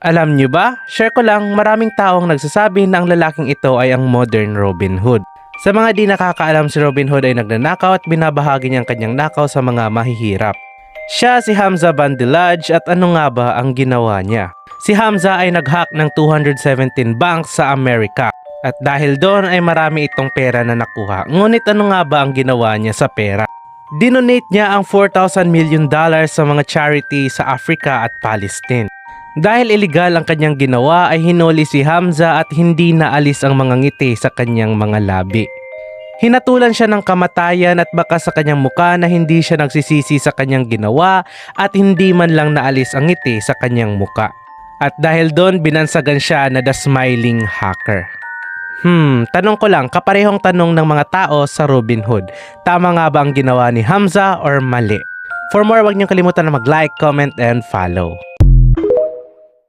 Alam nyo ba? Share ko lang, maraming taong nagsasabi na ang lalaking ito ay ang modern Robin Hood. Sa mga di nakakaalam, si Robin Hood ay nagnanakaw at binabahagi niya ang kanyang nakaw sa mga mahihirap. Siya si Hamza Bandilaj at ano nga ba ang ginawa niya? Si Hamza ay nag-hack ng 217 banks sa Amerika. At dahil doon ay marami itong pera na nakuha. Ngunit ano nga ba ang ginawa niya sa pera? Dinonate niya ang $4,000 million sa mga charity sa Africa at Palestine. Dahil illegal ang kanyang ginawa ay hinuli si Hamza at hindi naalis ang mga ngiti sa kanyang mga labi. Hinatulan siya ng kamatayan at baka sa kanyang muka na hindi siya nagsisisi sa kanyang ginawa at hindi man lang naalis ang ngiti sa kanyang muka. At dahil doon binansagan siya na the smiling hacker. Tanong ko lang, kaparehong tanong ng mga tao sa Robin Hood. Tama nga ba ang ginawa ni Hamza or mali? For more, huwag niyong kalimutan na mag-like, comment, and follow.